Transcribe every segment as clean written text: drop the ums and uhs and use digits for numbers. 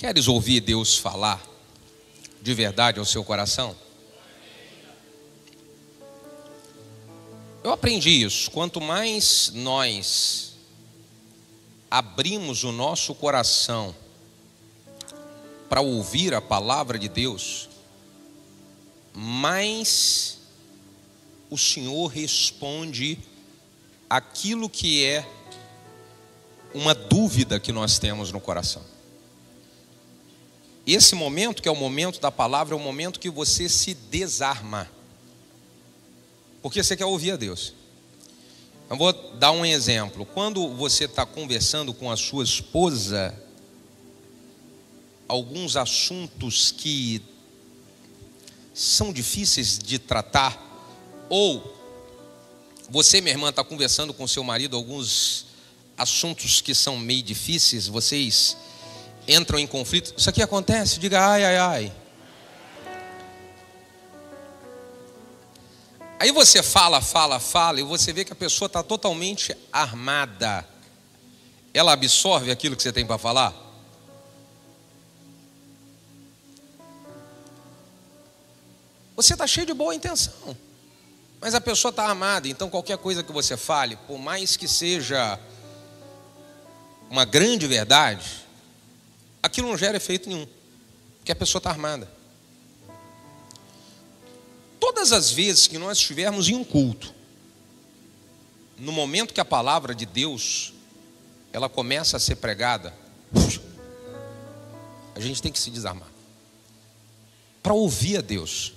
Queres ouvir Deus falar de verdade ao seu coração? Eu aprendi isso. Quanto mais nós abrimos o nosso coração para ouvir a palavra de Deus, mais o Senhor responde aquilo que é uma dúvida que nós temos no coração. Esse momento, que é o momento da palavra, é o momento que você se desarma, porque você quer ouvir a Deus. Eu vou dar um exemplo. Quando você está conversando com a sua esposa, alguns assuntos que são difíceis de tratar, ou você, minha irmã, está conversando com seu marido, alguns assuntos que são meio difíceis, vocês entram em conflito. Isso aqui acontece, diga ai, ai, ai. Aí você fala, e você vê que a pessoa está totalmente armada. Ela absorve aquilo que você tem para falar? Você está cheio de boa intenção, mas a pessoa está armada. Então qualquer coisa que você fale, por mais que seja uma grande verdade, aquilo não gera efeito nenhum, porque a pessoa está armada. Todas as vezes que nós estivermos em um culto, no momento que a palavra de Deus ela começa a ser pregada, a gente tem que se desarmar para ouvir a Deus.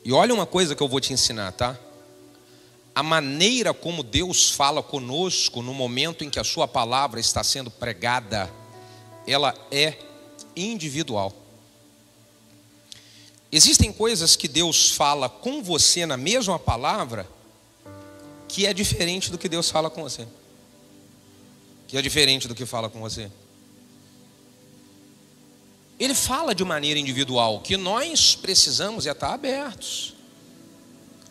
E olha uma coisa que eu vou te ensinar, tá? A maneira como Deus fala conosco no momento em que a sua palavra está sendo pregada, ela é individual. Existem coisas que Deus fala com você na mesma palavra que é diferente do que Deus fala com você. Que é diferente do que fala com você. Ele fala de maneira individual. O que nós precisamos é estar abertos.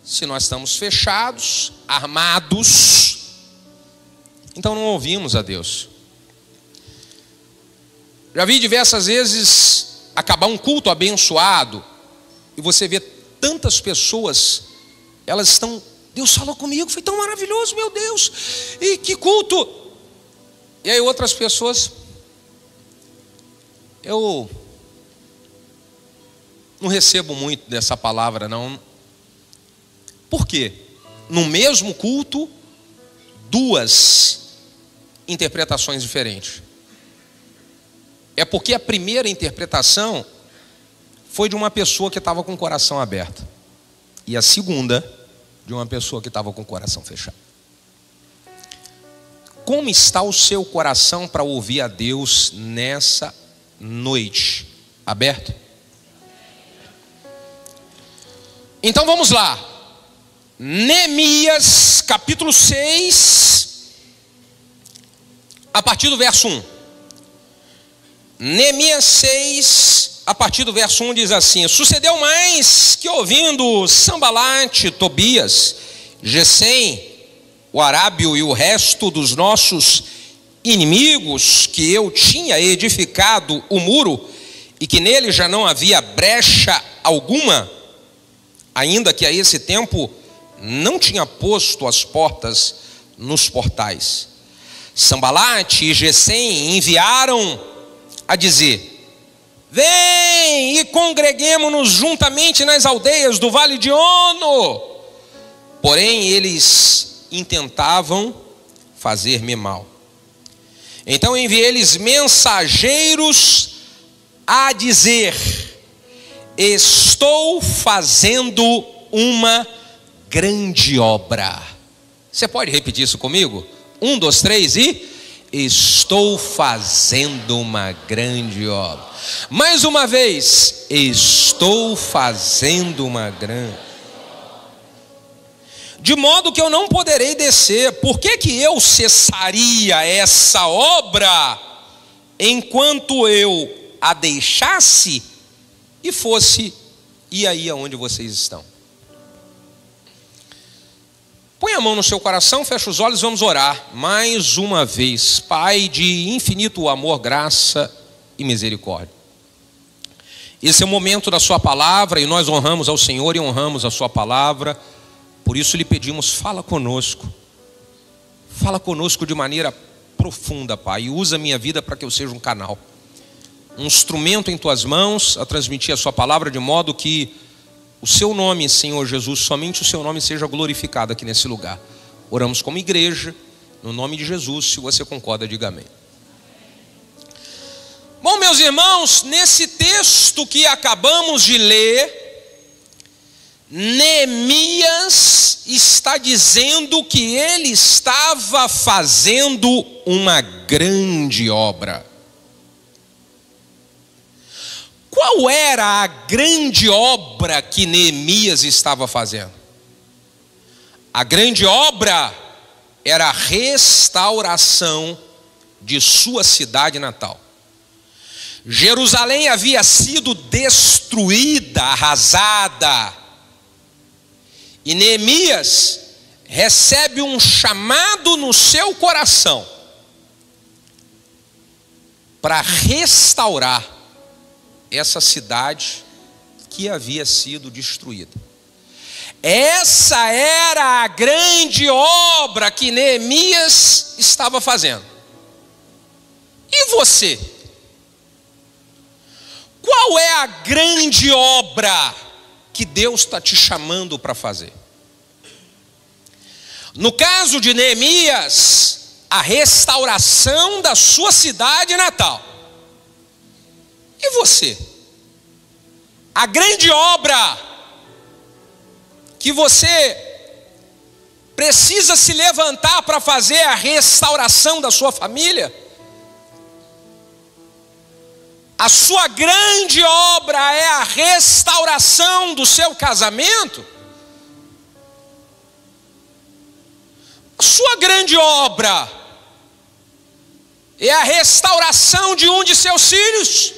Se nós estamos fechados, armados, então não ouvimos a Deus. Já vi diversas vezes acabar um culto abençoado e você vê tantas pessoas, elas estão, Deus falou comigo, foi tão maravilhoso, meu Deus, e que culto. E aí outras pessoas, eu não recebo muito dessa palavra não. Por quê? No mesmo culto, duas interpretações diferentes. É porque a primeira interpretação foi de uma pessoa que estava com o coração aberto, e a segunda de uma pessoa que estava com o coração fechado. Como está o seu coração para ouvir a Deus nessa noite? Aberto? Então vamos lá. Neemias capítulo 6, a partir do verso 1. Neemias 6, a partir do verso 1 diz assim: sucedeu mais que ouvindo Sambalate, Tobias, Gesem, o arábio e o resto dos nossos inimigos, que eu tinha edificado o muro e que nele já não havia brecha alguma, ainda que a esse tempo não tinha posto as portas nos portais. Sambalate e Gesem enviaram a dizer: vem e congreguemo-nos juntamente nas aldeias do vale de Ono. Porém eles intentavam fazer-me mal. Então enviei-lhes mensageiros a dizer: estou fazendo uma grande obra. Você pode repetir isso comigo? 1, 2, 3 e... estou fazendo uma grande obra. Mais uma vez, estou fazendo uma grande. De modo que eu não poderei descer. Por que que eu cessaria essa obra enquanto eu a deixasse e fosse ir aí aonde vocês estão? Põe a mão no seu coração, fecha os olhos, vamos orar mais uma vez. Pai de infinito amor, graça e misericórdia. Esse é o momento da sua palavra e nós honramos ao Senhor e honramos a sua palavra. Por isso lhe pedimos, fala conosco de maneira profunda, Pai, e usa a minha vida para que eu seja um canal, um instrumento em tuas mãos a transmitir a sua palavra, de modo que o seu nome, Senhor Jesus, somente o seu nome seja glorificado aqui nesse lugar. Oramos como igreja, no nome de Jesus. Se você concorda, diga amém. Bom, meus irmãos, nesse texto que acabamos de ler, Neemias está dizendo que ele estava fazendo uma grande obra. Qual era a grande obra que Neemias estava fazendo? A grande obra era a restauração de sua cidade natal. Jerusalém havia sido destruída, arrasada. E Neemias recebe um chamado no seu coração para restaurar essa cidade que havia sido destruída. Essa era a grande obra que Neemias estava fazendo. E você? Qual é a grande obra que Deus está te chamando para fazer? No caso de Neemias, a restauração da sua cidade natal. E você? A grande obra que você precisa se levantar para fazer a restauração da sua família? A sua grande obra é a restauração do seu casamento? A sua grande obra é a restauração de um de seus filhos?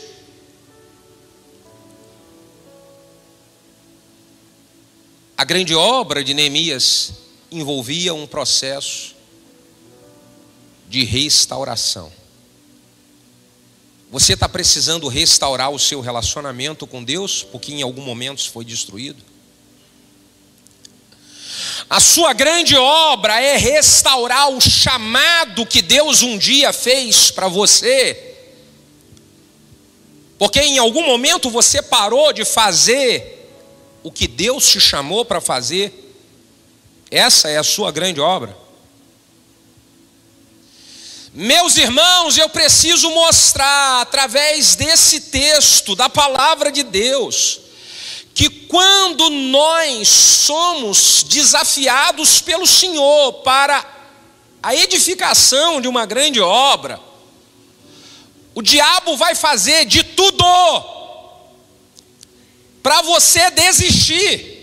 A grande obra de Neemias envolvia um processo de restauração. Você está precisando restaurar o seu relacionamento com Deus, porque em algum momento foi destruído? A sua grande obra é restaurar o chamado que Deus um dia fez para você, porque em algum momento você parou de fazer o que Deus te chamou para fazer. Essa é a sua grande obra. Meus irmãos, eu preciso mostrar através desse texto, da palavra de Deus, que quando nós somos desafiados pelo Senhor para a edificação de uma grande obra, o diabo vai fazer de tudo para você desistir.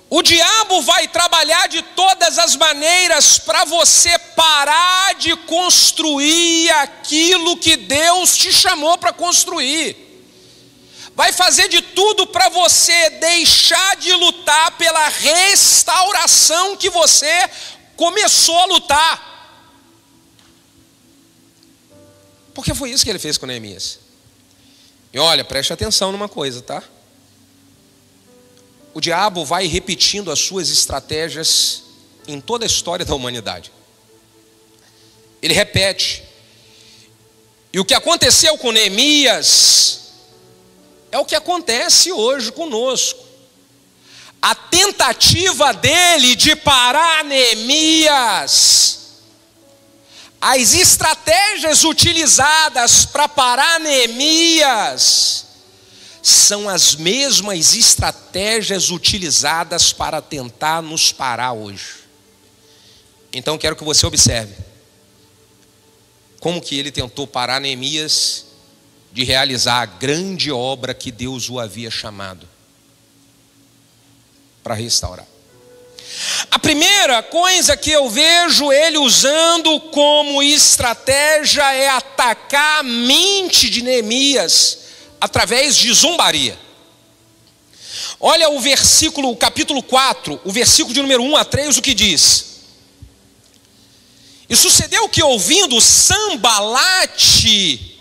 O diabo vai trabalhar de todas as maneiras para você parar de construir aquilo que Deus te chamou para construir. Vai fazer de tudo para você deixar de lutar pela restauração que você começou a lutar. Porque foi isso que ele fez com Neemias. E olha, preste atenção numa coisa, tá? O diabo vai repetindo as suas estratégias em toda a história da humanidade. Ele repete. E o que aconteceu com Neemias é o que acontece hoje conosco. A tentativa dele de parar Neemias, as estratégias utilizadas para parar Neemias, são as mesmas estratégias utilizadas para tentar nos parar hoje. Então quero que você observe como que ele tentou parar Neemias de realizar a grande obra que Deus o havia chamado para restaurar. A primeira coisa que eu vejo ele usando como estratégia é atacar a mente de Neemias através de zombaria. Olha o capítulo 4, o versículo de número 1 a 3, o que diz: E sucedeu que, ouvindo Sambalate,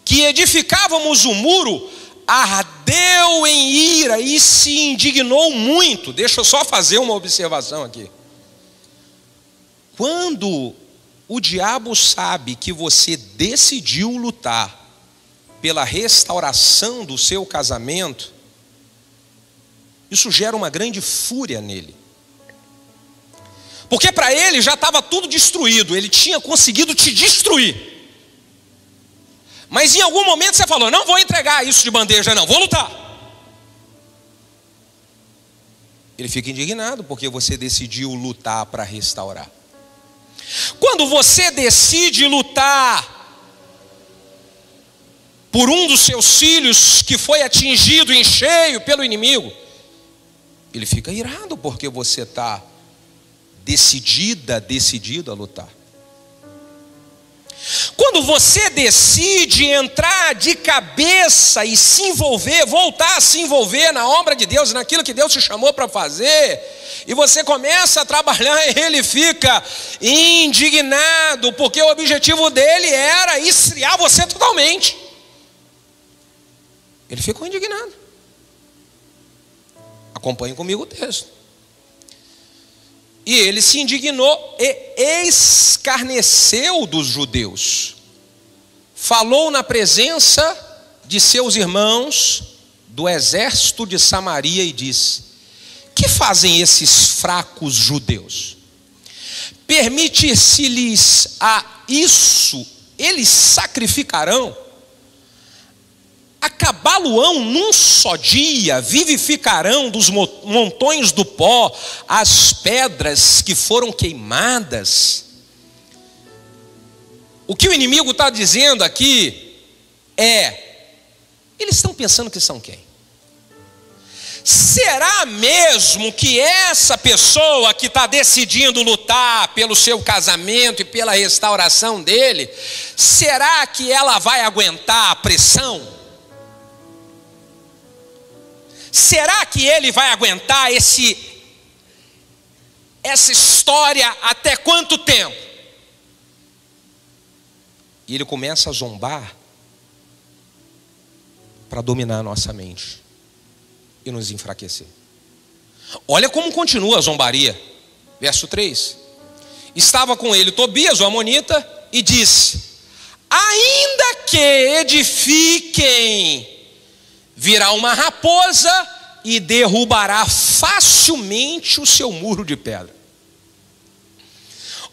que edificávamos o muro, ardeu em ira e se indignou muito. Deixa eu só fazer uma observação aqui. Quando o diabo sabe que você decidiu lutar pela restauração do seu casamento, isso gera uma grande fúria nele. Porque para ele já estava tudo destruído, ele tinha conseguido te destruir. Mas em algum momento você falou: não vou entregar isso de bandeja não, vou lutar. Ele fica indignado porque você decidiu lutar para restaurar. Quando você decide lutar por um dos seus filhos que foi atingido em cheio pelo inimigo, ele fica irado porque você está decidido a lutar. Quando você decide entrar de cabeça e se envolver, voltar a se envolver na obra de Deus, naquilo que Deus te chamou para fazer, e você começa a trabalhar, ele fica indignado, porque o objetivo dele era esfriar você totalmente. Ele ficou indignado. Acompanhe comigo o texto. E ele se indignou e escarneceu dos judeus. Falou na presença de seus irmãos do exército de Samaria e disse: que fazem esses fracos judeus? Permite-se-lhes a isso, eles sacrificarão? Acabá-lo-ão num só dia, vivificarão dos montões do pó as pedras que foram queimadas. O que o inimigo está dizendo aqui é: eles estão pensando que são quem? Será mesmo que essa pessoa que está decidindo lutar pelo seu casamento e pela restauração dele, será que ela vai aguentar a pressão? Será que ele vai aguentar essa história até quanto tempo? E ele começa a zombar para dominar a nossa mente e nos enfraquecer. Olha como continua a zombaria. Verso 3. Estava com ele Tobias, o amonita, e disse: ainda que edifiquem, virá uma raposa e derrubará facilmente o seu muro de pedra.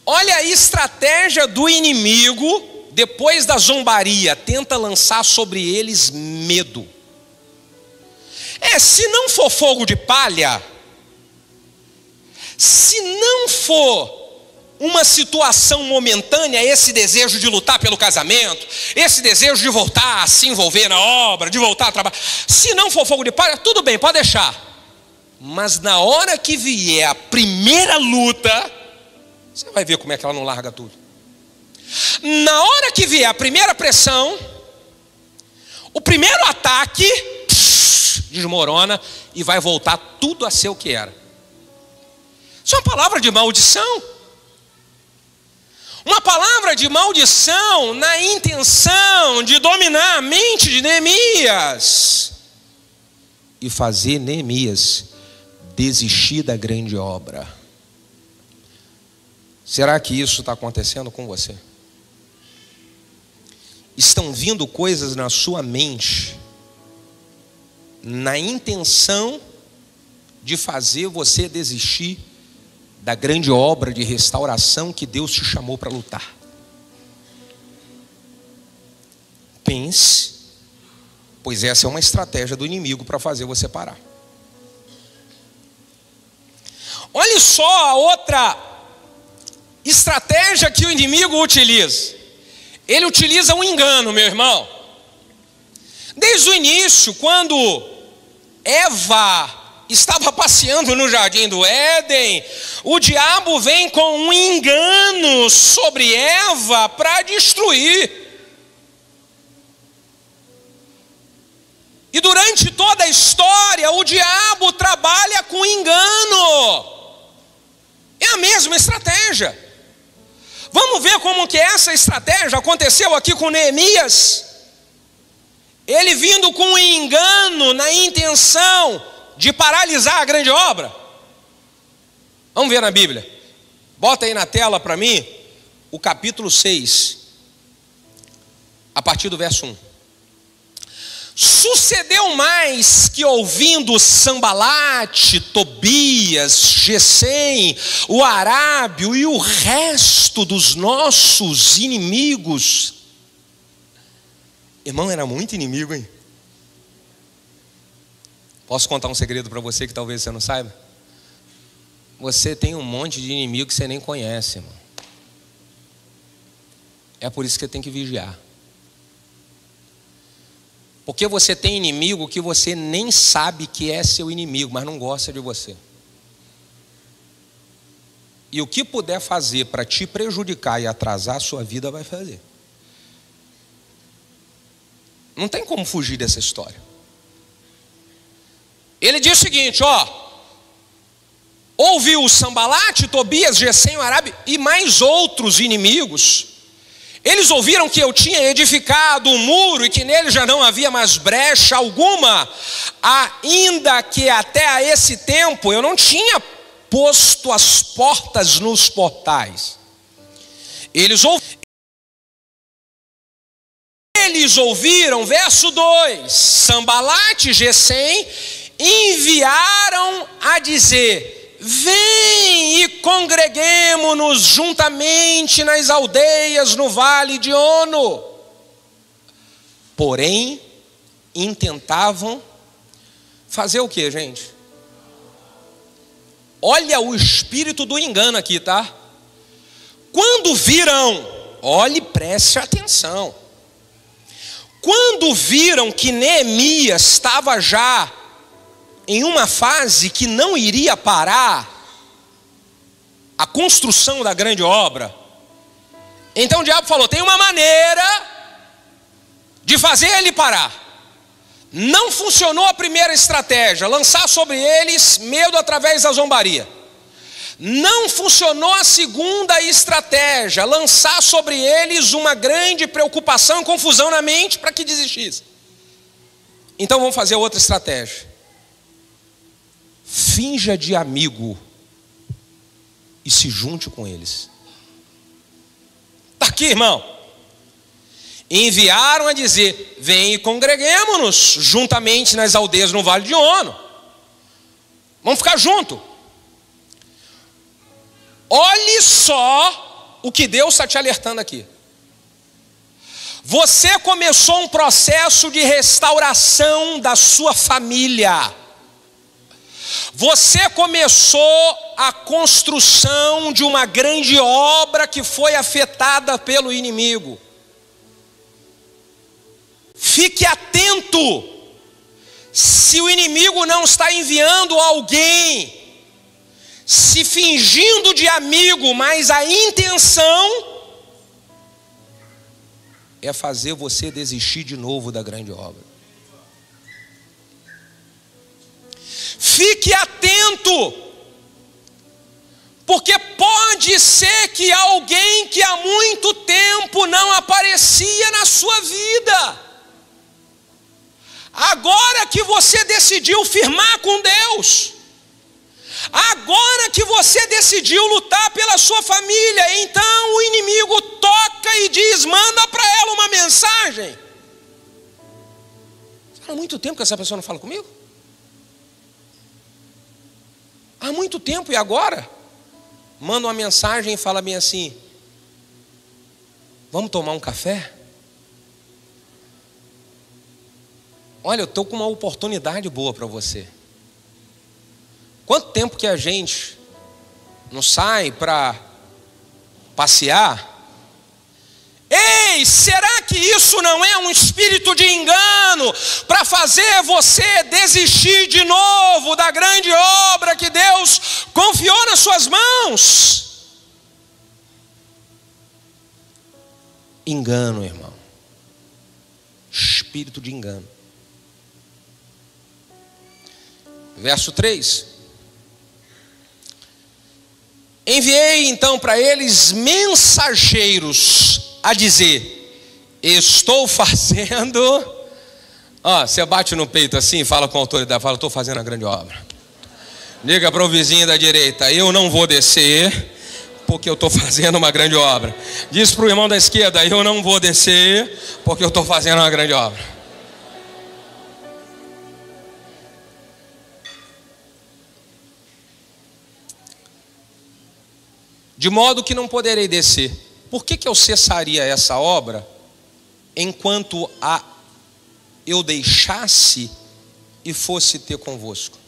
Olha a estratégia do inimigo. Depois da zombaria, tenta lançar sobre eles medo. Se não for fogo de palha, se não for uma situação momentânea, esse desejo de lutar pelo casamento, esse desejo de voltar a se envolver na obra, de voltar a trabalhar, se não for fogo de palha, tudo bem, pode deixar. Mas na hora que vier a primeira luta, você vai ver como é que ela não larga tudo. Na hora que vier a primeira pressão, o primeiro ataque desmorona e vai voltar tudo a ser o que era. Isso é uma palavra de maldição. Uma palavra de maldição na intenção de dominar a mente de Neemias e fazer Neemias desistir da grande obra. Será que isso está acontecendo com você? Estão vindo coisas na sua mente na intenção de fazer você desistir da grande obra de restauração que Deus te chamou para lutar. Pense, pois essa é uma estratégia do inimigo para fazer você parar. Olhe só a outra estratégia que o inimigo utiliza. Ele utiliza um engano, meu irmão. Desde o início, quando Eva estava passeando no jardim do Éden, o diabo vem com um engano sobre Eva para destruir. E durante toda a história, o diabo trabalha com engano. É a mesma estratégia. Vamos ver como que essa estratégia aconteceu aqui com Neemias. Ele vindo com um engano na intenção de paralisar a grande obra. Vamos ver na Bíblia. Bota aí na tela para mim o capítulo 6, a partir do verso 1. Sucedeu mais que, ouvindo Sambalate, Tobias, Gesem, o arábio e o resto dos nossos inimigos. Irmão, era muito inimigo, hein? Posso contar um segredo para você que talvez você não saiba? Você tem um monte de inimigo que você nem conhece, irmão. É por isso que você tem que vigiar. Porque você tem inimigo que você nem sabe que é seu inimigo, mas não gosta de você. E o que puder fazer para te prejudicar e atrasar a sua vida, vai fazer. Não tem como fugir dessa história. Ele diz o seguinte, ouviu Sambalate, Tobias, Gesem, o arábio e mais outros inimigos. Eles ouviram que eu tinha edificado um muro e que nele já não havia mais brecha alguma, ainda que até a esse tempo eu não tinha posto as portas nos portais. Eles ouviram, verso 2, Sambalate e Gesem enviaram a dizer: vem e congreguemo-nos juntamente nas aldeias no vale de Ono. Porém, intentavam fazer o que, gente? Olha o espírito do engano aqui, tá? Quando viram, olhe, preste atenção. Quando viram que Neemias estava já em uma fase que não iria parar a construção da grande obra, então o diabo falou: tem uma maneira de fazer ele parar. Não funcionou a primeira estratégia, lançar sobre eles medo através da zombaria. Não funcionou a segunda estratégia, lançar sobre eles uma grande preocupação e confusão na mente para que desistissem. Então vamos fazer outra estratégia. Finja de amigo e se junte com eles. Está aqui, irmão. Enviaram a dizer: vem e congreguemo-nos juntamente nas aldeias no vale de Ono. Vamos ficar juntos. Olhe só o que Deus está te alertando aqui. Você começou um processo de restauração da sua família. Você começou a construção de uma grande obra que foi afetada pelo inimigo. Fique atento, se o inimigo não está enviando alguém, se fingindo de amigo, mas a intenção é fazer você desistir de novo da grande obra. Fique atento, porque pode ser que alguém que há muito tempo não aparecia na sua vida, agora que você decidiu firmar com Deus, agora que você decidiu lutar pela sua família, então o inimigo toca e diz: manda para ela uma mensagem. Há muito tempo que essa pessoa não fala comigo. Há muito tempo, e agora? Manda uma mensagem e fala bem assim: vamos tomar um café? Olha, eu estou com uma oportunidade boa para você. Quanto tempo que a gente não sai para passear? Ei, será que isso não é um espírito de engano para fazer você desistir de novo da grande obra que Deus confiou nas suas mãos? Engano, irmão. Espírito de engano. Verso 3. Enviei então para eles mensageiros a dizer: estou fazendo. Ó, você bate no peito assim e fala com autoridade, fala: estou fazendo a grande obra. Diga para o vizinho da direita: eu não vou descer, porque eu estou fazendo uma grande obra. Diz para o irmão da esquerda: eu não vou descer, porque eu estou fazendo uma grande obra. De modo que não poderei descer. Por que eu cessaria essa obra enquanto eu deixasse e fosse ter convosco?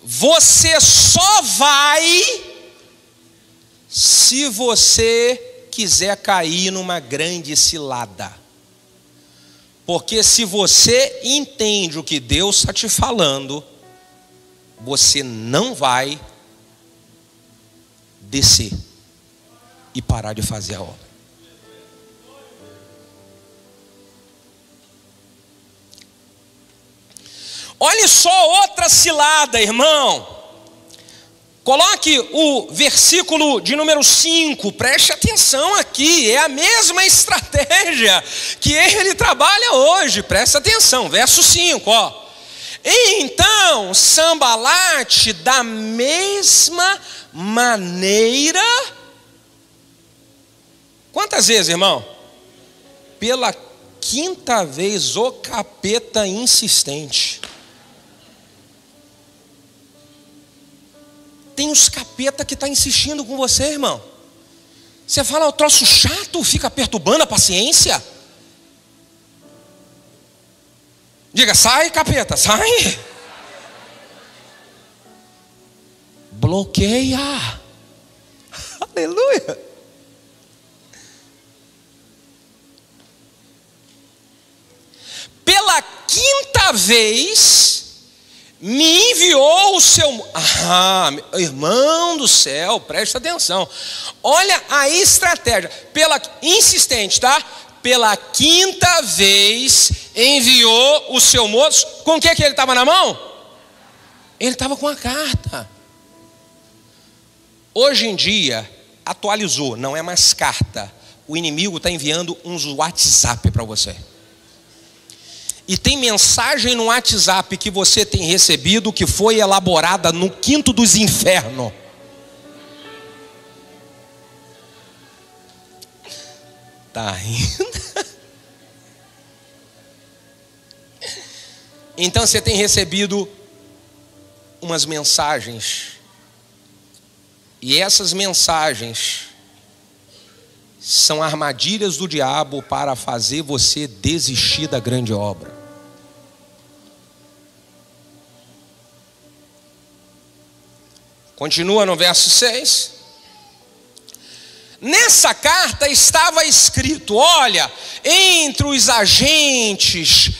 Você só vai se você quiser cair numa grande cilada. Porque se você entende o que Deus está te falando, você não vai descer e parar de fazer a obra. Olha só outra cilada, irmão. Coloque o versículo de número 5, preste atenção aqui, é a mesma estratégia que ele trabalha hoje, presta atenção, verso 5, ó. Então, Sambalate, da mesma maneira, quantas vezes, irmão? Pela quinta vez, o capeta insistente. Tem os capeta que está insistindo com você, irmão. Você fala: o troço chato, fica perturbando a paciência. Diga: sai, capeta, sai. Bloqueia. Aleluia. Pela quinta vez me enviou o seu... irmão do céu, presta atenção. Olha a estratégia. Insistente, tá? Pela quinta vez enviou o seu moço. Com o que ele estava na mão? Ele estava com a carta. Hoje em dia, atualizou, não é mais carta. O inimigo está enviando uns WhatsApp para você. E tem mensagem no WhatsApp que você tem recebido que foi elaborada no quinto dos infernos. Tá rindo? Então você tem recebido umas mensagens. E essas mensagens são armadilhas do diabo para fazer você desistir da grande obra. Continua no verso 6. Nessa carta estava escrito: olha, entre os agentes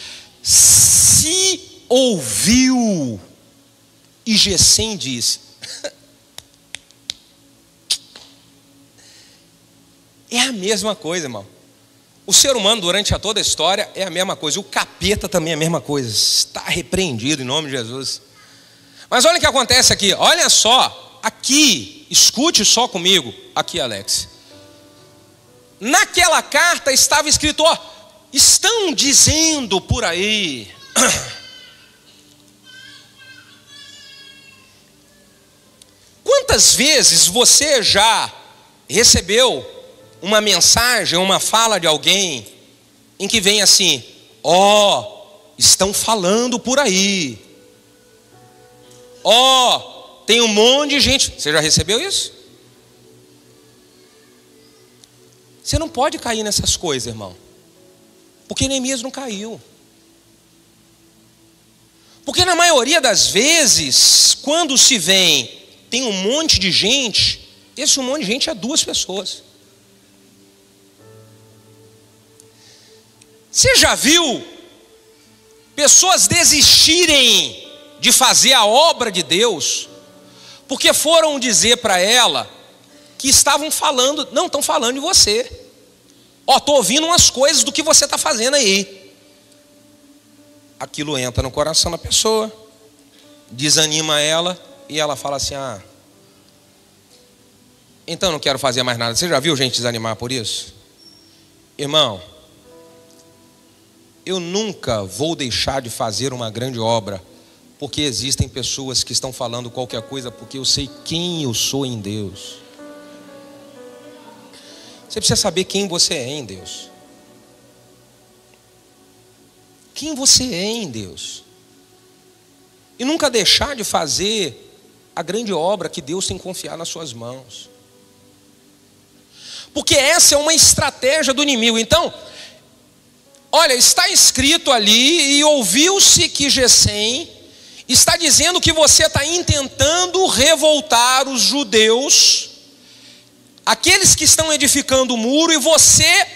se ouviu. E Gesem disse: é a mesma coisa, irmão. O ser humano durante toda a história é a mesma coisa. O capeta também é a mesma coisa. Está repreendido em nome de Jesus. Mas olha o que acontece aqui. Olha só, aqui, escute só comigo. Aqui, Alex. Naquela carta estava escrito: ó, estão dizendo por aí. Quantas vezes você já recebeu uma mensagem, uma fala de alguém em que vem assim: ó, estão falando por aí. Ó, tem um monte de gente. Você já recebeu isso? Você não pode cair nessas coisas, irmão. Porque Neemias não caiu. Porque na maioria das vezes, quando se vem, tem um monte de gente, esse um monte de gente é 2 pessoas. Você já viu pessoas desistirem de fazer a obra de Deus, porque foram dizer para ela que estavam falando, não, estão falando de você. Ó, estou ouvindo umas coisas do que você está fazendo aí. Aquilo entra no coração da pessoa, desanima ela, e ela fala assim: ah, então não quero fazer mais nada. Você já viu gente desanimar por isso? Irmão, eu nunca vou deixar de fazer uma grande obra, porque existem pessoas que estão falando qualquer coisa, porque eu sei quem eu sou em Deus. Você precisa saber quem você é em Deus. Quem você é em Deus. E nunca deixar de fazer a grande obra que Deus tem confiado nas suas mãos. Porque essa é uma estratégia do inimigo. Então, olha, está escrito ali, e ouviu-se que Gesem está dizendo que você está intentando revoltar os judeus, aqueles que estão edificando o muro, e você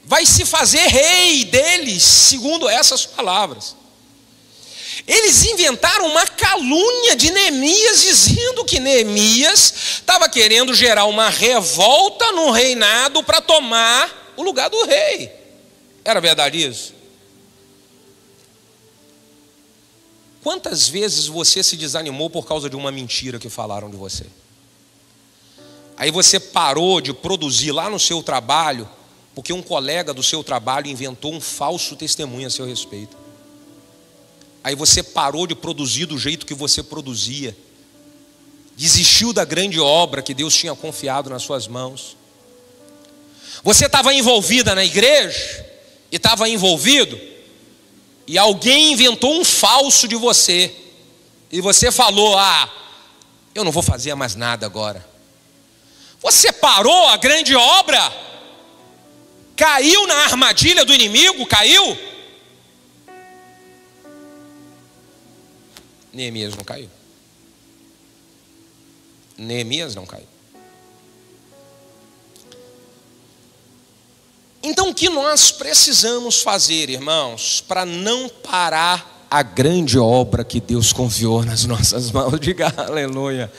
vai se fazer rei deles, segundo essas palavras. Eles inventaram uma calúnia de Neemias, dizendo que Neemias estava querendo gerar uma revolta no reinado para tomar o lugar do rei. Era verdade isso? Quantas vezes você se desanimou por causa de uma mentira que falaram de você? Aí você parou de produzir lá no seu trabalho, porque um colega do seu trabalho inventou um falso testemunho a seu respeito. Aí você parou de produzir do jeito que você produzia, desistiu da grande obra que Deus tinha confiado nas suas mãos. Você estava envolvida na igreja, e estava envolvido, e alguém inventou um falso de você, e você falou: eu não vou fazer mais nada agora. Você parou a grande obra, caiu na armadilha do inimigo, caiu. Neemias não caiu. Neemias não caiu. Então o que nós precisamos fazer, irmãos, para não parar a grande obra que Deus confiou nas nossas mãos? Diga aleluia.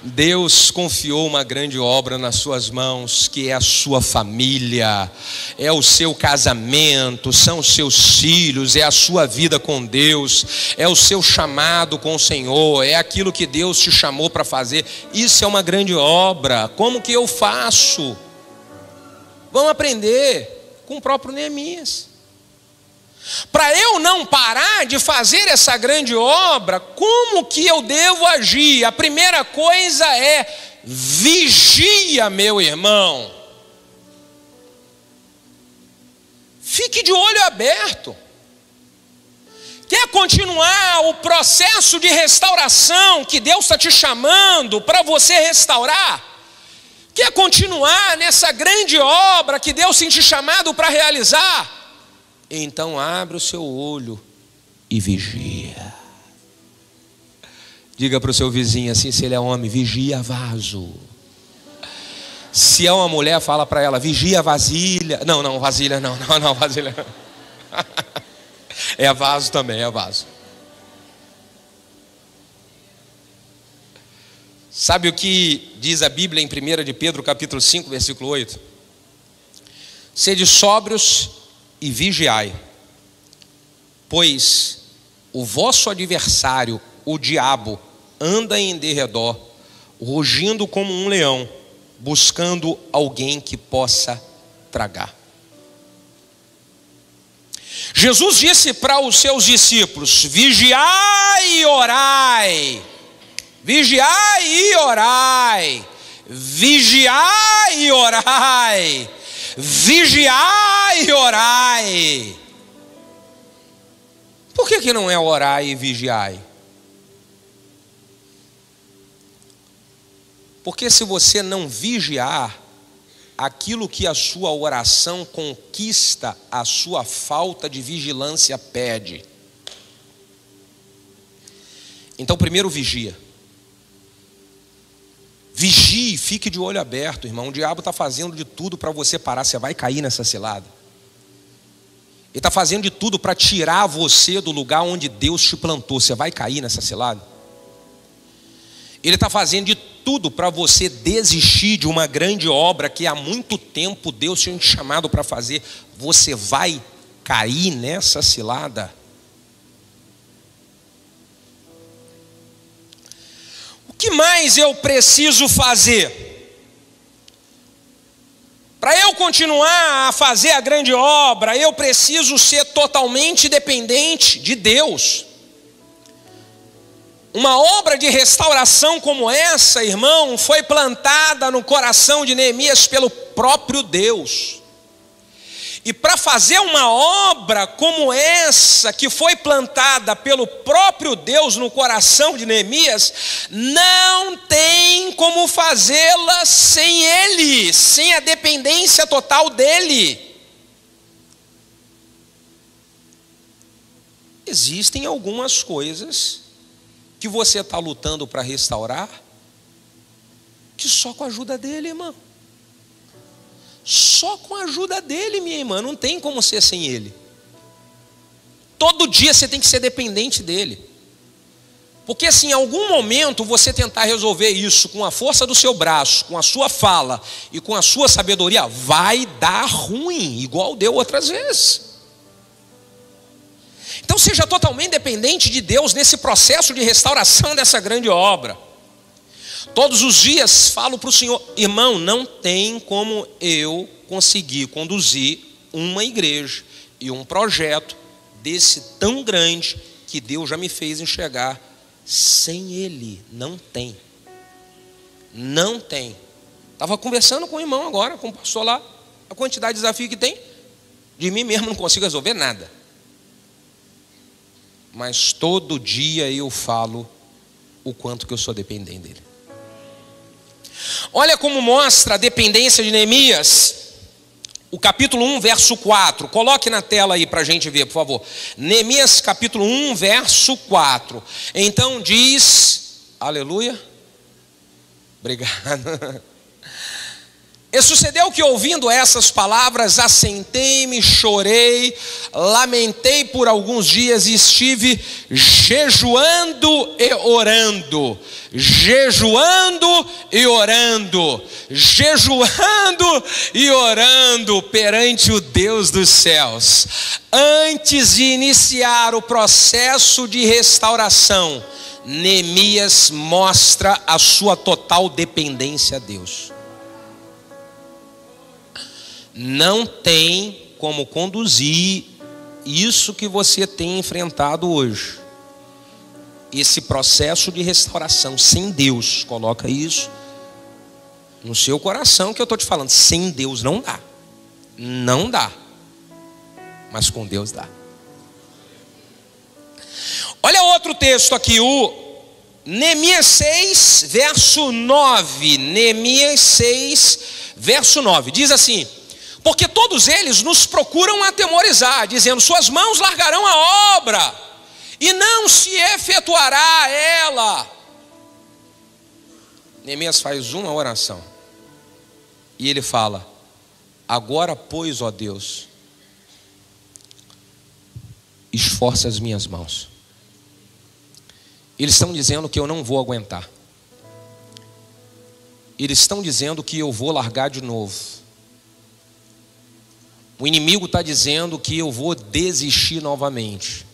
Deus confiou uma grande obra nas suas mãos, que é a sua família, é o seu casamento, são os seus filhos, é a sua vida com Deus, é o seu chamado com o Senhor, é aquilo que Deus te chamou para fazer. Isso é uma grande obra. Como que eu faço? Vamos aprender com o próprio Neemias. Para eu não parar de fazer essa grande obra, como que eu devo agir? A primeira coisa é: vigia, meu irmão. Fique de olho aberto. Quer continuar o processo de restauração que Deus está te chamando para você restaurar? Quer continuar nessa grande obra que Deus tem te chamado para realizar? Então abre o seu olho e vigia. Diga para o seu vizinho assim, se ele é homem: vigia vaso. Se é uma mulher, fala para ela: vigia vasilha. Não, vasilha não, vasilha não. É vaso também, é vaso. Sabe o que diz a Bíblia em 1 de Pedro capítulo 5, versículo 8? Sede sóbrios e vigiai, pois o vosso adversário, o diabo, anda em derredor, rugindo como um leão, buscando alguém que possa tragar. Jesus disse para os seus discípulos: vigiai e orai, vigiai e orai, vigiai e orai, vigiai e orai. Por que não é orai e vigiai? Porque se você não vigiar, aquilo que a sua oração conquista, a sua falta de vigilância pede. Então primeiro vigia. Vigie, fique de olho aberto, irmão. O diabo está fazendo de tudo para você parar. Você vai cair nessa cilada. Ele está fazendo de tudo para tirar você do lugar onde Deus te plantou. Você vai cair nessa cilada. Ele está fazendo de tudo para você desistir de uma grande obra que há muito tempo Deus tinha te chamado para fazer. Você vai cair nessa cilada. O que mais eu preciso fazer? Para eu continuar a fazer a grande obra, eu preciso ser totalmente dependente de Deus. Uma obra de restauração como essa, irmão, foi plantada no coração de Neemias pelo próprio Deus. E para fazer uma obra como essa, que foi plantada pelo próprio Deus no coração de Neemias, não tem como fazê-la sem Ele, sem a dependência total dEle. Existem algumas coisas que você está lutando para restaurar, que só com a ajuda dEle, irmão. Só com a ajuda dEle, minha irmã, não tem como ser sem Ele. Todo dia você tem que ser dependente dEle. Porque se em algum momento você tentar resolver isso com a força do seu braço, com a sua fala e com a sua sabedoria, vai dar ruim, igual deu outras vezes. Então seja totalmente dependente de Deus nesse processo de restauração dessa grande obra. Todos os dias falo para o Senhor: irmão, não tem como eu conseguir conduzir uma igreja e um projeto desse tão grande que Deus já me fez enxergar sem Ele. Não tem. Não tem. Estava conversando com o irmão agora, com o pastor lá, a quantidade de desafio que tem. De mim mesmo não consigo resolver nada. Mas todo dia eu falo o quanto que eu sou dependente dEle. Olha como mostra a dependência de Neemias, o capítulo 1, verso 4. Coloque na tela aí para a gente ver, por favor. Neemias capítulo 1, verso 4. Então diz, aleluia, obrigado. E sucedeu que, ouvindo essas palavras, assentei-me, chorei, lamentei por alguns dias e estive jejuando e orando. Jejuando e orando. Jejuando e orando perante o Deus dos céus. Antes de iniciar o processo de restauração, Neemias mostra a sua total dependência a Deus. Não tem como conduzir isso que você tem enfrentado hoje. Esse processo de restauração sem Deus. Coloca isso no seu coração que eu estou te falando. Sem Deus não dá. Não dá. Mas com Deus dá. Olha outro texto aqui, o Neemias 6, verso 9. Neemias 6, verso 9. Diz assim: porque todos eles nos procuram atemorizar, dizendo: suas mãos largarão a obra, e não se efetuará ela. Neemias faz uma oração, e ele fala: agora, pois, ó Deus, esforça as minhas mãos. Eles estão dizendo que eu não vou aguentar. Eles estão dizendo que eu vou largar de novo. O inimigo está dizendo que eu vou desistir novamente.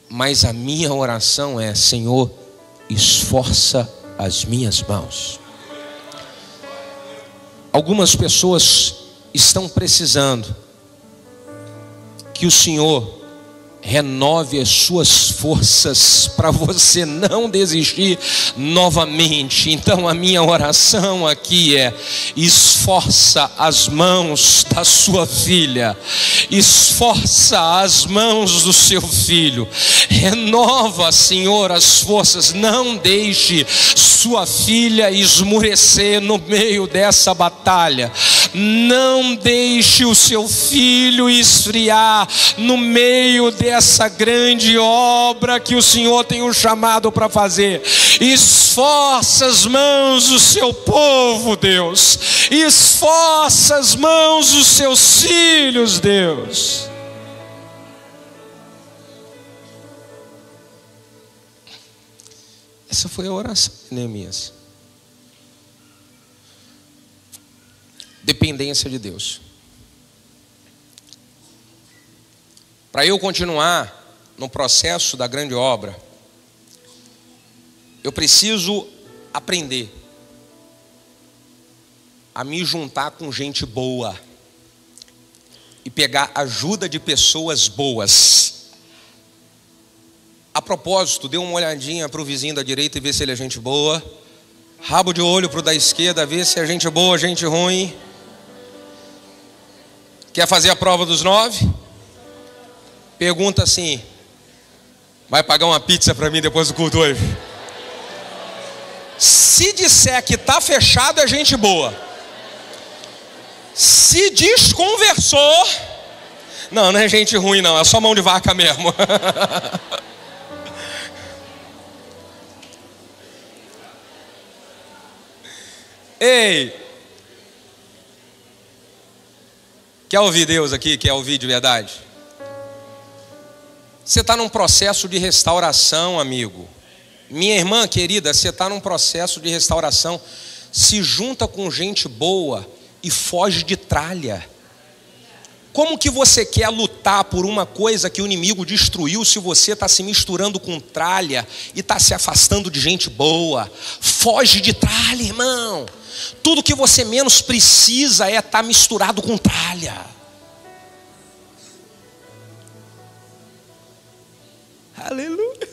Mas a minha oração é: Senhor, esforça as minhas mãos. Algumas pessoas estão precisando que o Senhor renove as suas forças para você não desistir novamente. Então a minha oração aqui é: esforça as mãos da sua filha, esforça as mãos do seu filho, renova, Senhor, as forças. Não deixe sua filha esmurecer no meio dessa batalha. Não deixe o seu filho esfriar no meio dessa grande obra que o Senhor tem o chamado para fazer. Esforça as mãos do seu povo, Deus. Esforça as mãos dos seus filhos, Deus. Essa foi a oração de Neemias. Dependência de Deus. Para eu continuar no processo da grande obra, eu preciso aprender a me juntar com gente boa. e pegar ajuda de pessoas boas. A propósito, dê uma olhadinha para o vizinho da direita e vê se ele é gente boa. Rabo de olho para o da esquerda, vê se é gente boa, gente ruim. Quer fazer a prova dos 9? Pergunta assim: vai pagar uma pizza para mim depois do culto hoje? Se disser que está fechado, é gente boa. Se desconversou, não é gente ruim não, é só mão de vaca mesmo. Ei, quer ouvir Deus aqui? Quer ouvir de verdade? Você está num processo de restauração, amigo. Minha irmã querida, você está num processo de restauração. Se junta com gente boa e foge de tralha. Como que você quer lutar por uma coisa que o inimigo destruiu se você está se misturando com tralha e está se afastando de gente boa? Foge de tralha, irmão. Tudo que você menos precisa é estar misturado com tralha. Aleluia.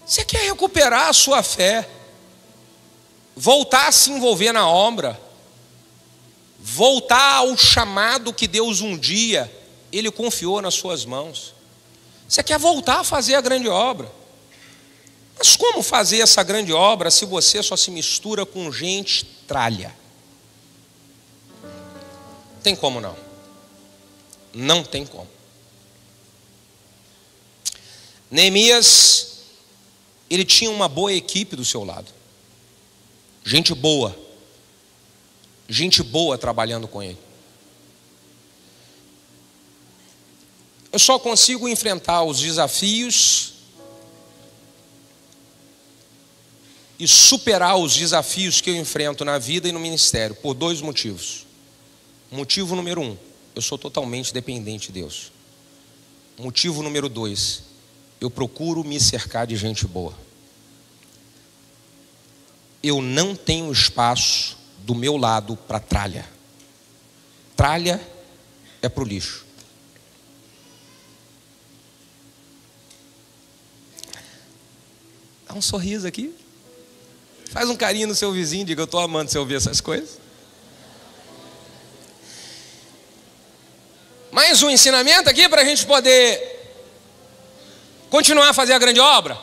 Você quer recuperar a sua fé, voltar a se envolver na obra, voltar ao chamado que Deus um dia Ele confiou nas suas mãos. Você quer voltar a fazer a grande obra. Mas como fazer essa grande obra se você só se mistura com gente tralha? Tem como não? Não tem como. Neemias, ele tinha uma boa equipe do seu lado. Gente boa trabalhando com ele. Eu só consigo enfrentar os desafios e superar os desafios que eu enfrento na vida e no ministério por 2 motivos. Motivo número 1, eu sou totalmente dependente de Deus. Motivo número 2, eu procuro me cercar de gente boa. Eu não tenho espaço do meu lado para tralha. Tralha é para o lixo. Dá um sorriso aqui. Faz um carinho no seu vizinho, diga: eu estou amando você ouvir essas coisas. Mais um ensinamento aqui para a gente poder continuar a fazer a grande obra.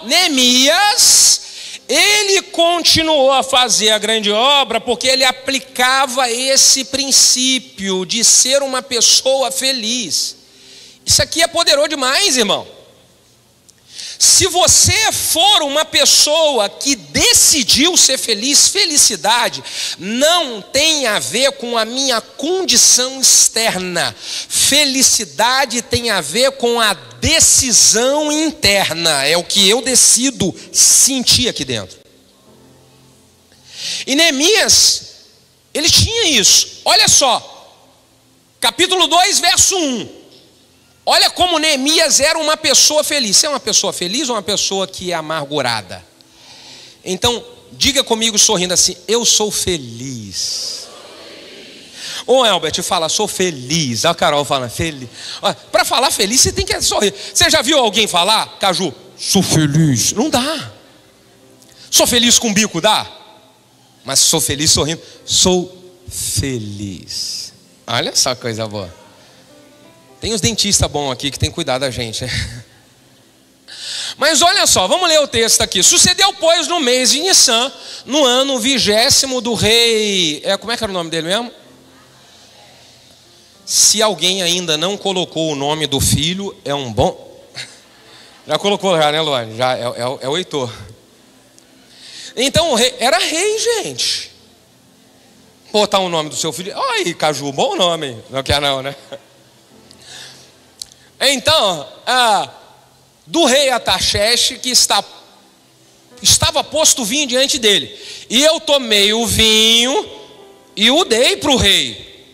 Neemias, ele continuou a fazer a grande obra porque ele aplicava esse princípio de ser uma pessoa feliz. Isso aqui é poderoso demais, irmão. Se você for uma pessoa que decidiu ser feliz, felicidade não tem a ver com a minha condição externa. Felicidade tem a ver com a decisão interna. É o que eu decido sentir aqui dentro. E Neemias, ele tinha isso. Olha só, capítulo 2, verso 1. Olha como Neemias era uma pessoa feliz. Você é uma pessoa feliz ou uma pessoa que é amargurada? Então, diga comigo sorrindo assim: eu sou feliz. Ô Albert, fala: sou feliz. A Carol fala: feliz. Para falar feliz, você tem que sorrir. Você já viu alguém falar, Caju, sou feliz? Não dá. Sou feliz com o bico, dá? Mas sou feliz sorrindo. Sou feliz. Olha só que coisa boa. Tem os dentistas bons aqui que tem cuidado da gente, né? Mas olha só, vamos ler o texto aqui. Sucedeu, pois, no mês de Nissan, no ano 20º do rei... como é que era o nome dele mesmo? Se alguém ainda não colocou o nome do filho, é um bom... Já colocou já, né, Luane? Já é o Heitor. Então, o rei era rei, gente. Botar o nome do seu filho... Ai, Caju, bom nome. Não quer não, né? Então, do rei Artaxerxes, que estava posto vinho diante dele. E eu tomei o vinho e o dei para o rei.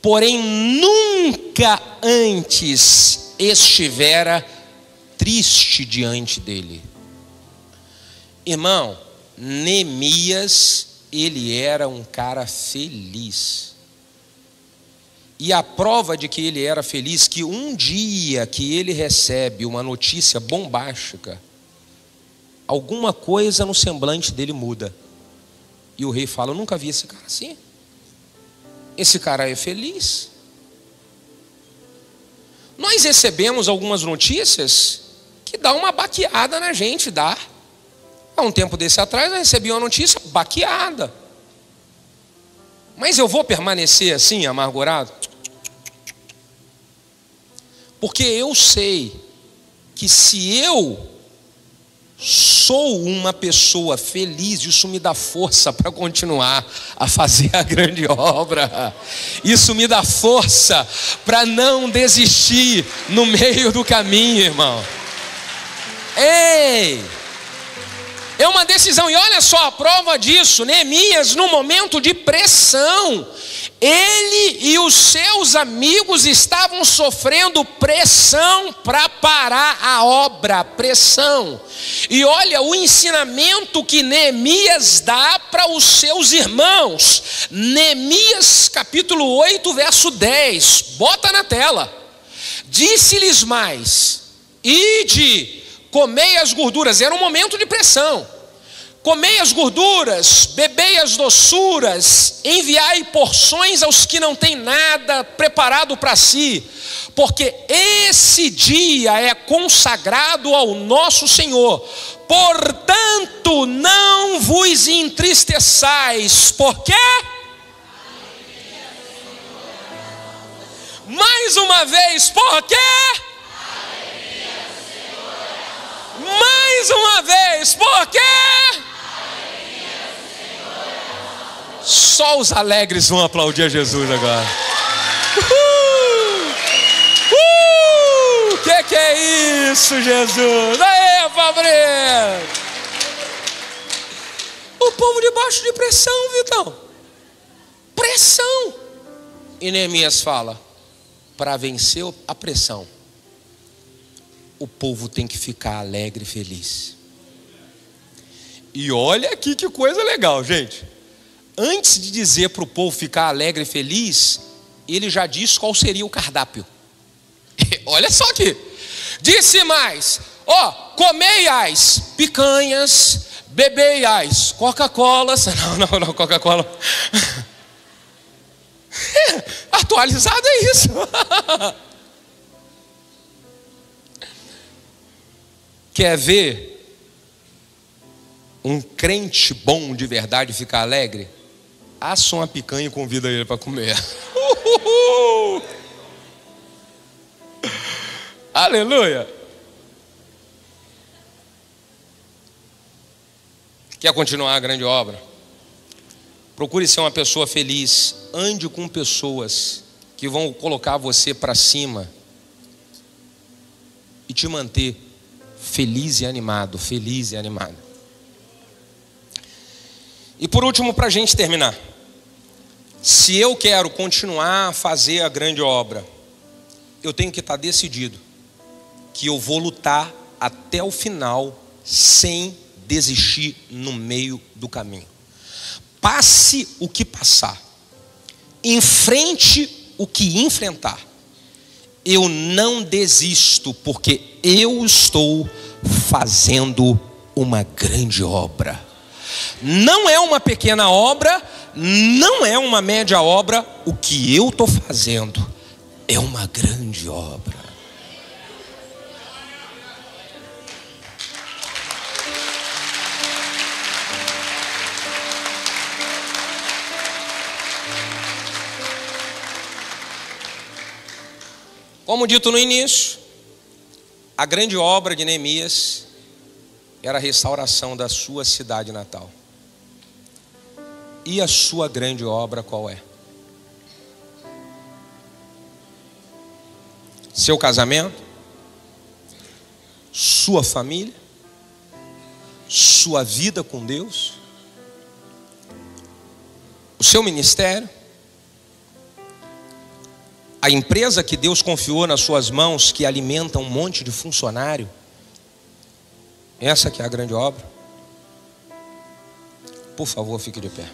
Porém, nunca antes estivera triste diante dele. Irmão, Neemias, ele era um cara feliz. E a prova de que ele era feliz, que um dia que ele recebe uma notícia bombástica, alguma coisa no semblante dele muda. E o rei fala: eu nunca vi esse cara assim. Esse cara é feliz. Nós recebemos algumas notícias que dá uma baqueada na gente, dá. Há um tempo desse atrás eu recebi uma notícia baqueada. Mas eu vou permanecer assim, amargurado? Porque eu sei que se eu sou uma pessoa feliz, isso me dá força para continuar a fazer a grande obra. Isso me dá força para não desistir no meio do caminho, irmão. Ei! É uma decisão, e olha só a prova disso. Neemias, no momento de pressão, ele e os seus amigos estavam sofrendo pressão para parar a obra, pressão. E olha o ensinamento que Neemias dá para os seus irmãos. Neemias capítulo 8, verso 10, bota na tela. Disse-lhes mais: ide, comei as gorduras. Era um momento de pressão. Comei as gorduras, bebei as doçuras, enviai porções aos que não têm nada preparado para si, porque esse dia é consagrado ao nosso Senhor. Portanto, não vos entristeçais, porque... Mais uma vez, porque... Mais uma vez, porque... Só os alegres vão aplaudir a Jesus agora. Que é isso, Jesus? Aê, Fabrício! O povo debaixo de pressão, Vitão. Pressão. E Neemias fala: para vencer a pressão, o povo tem que ficar alegre e feliz. E olha aqui que coisa legal, gente. Antes de dizer para o povo ficar alegre e feliz, ele já diz qual seria o cardápio. Olha só aqui. Disse mais: ó, comeiais picanhas, bebeiais Coca-Colas. Não, Coca-Cola. Atualizado é isso. Quer ver um crente bom de verdade ficar alegre? Assa uma picanha e convida ele para comer. Aleluia. Quer continuar a grande obra? Procure ser uma pessoa feliz. Ande com pessoas que vão colocar você para cima e te manter feliz e animado, feliz e animado. E por último, para a gente terminar, se eu quero continuar a fazer a grande obra, eu tenho que estar decidido que eu vou lutar até o final sem desistir no meio do caminho. Passe o que passar, enfrente o que enfrentar, eu não desisto, porque eu estou fazendo uma grande obra. Não é uma pequena obra, não é uma média obra. O que eu estou fazendo é uma grande obra. Como dito no início, a grande obra de Neemias era a restauração da sua cidade natal. E a sua grande obra qual é? Seu casamento, sua família, sua vida com Deus, o seu ministério, a empresa que Deus confiou nas suas mãos, que alimenta um monte de funcionário. Essa que é a grande obra. Por favor, fique de pé.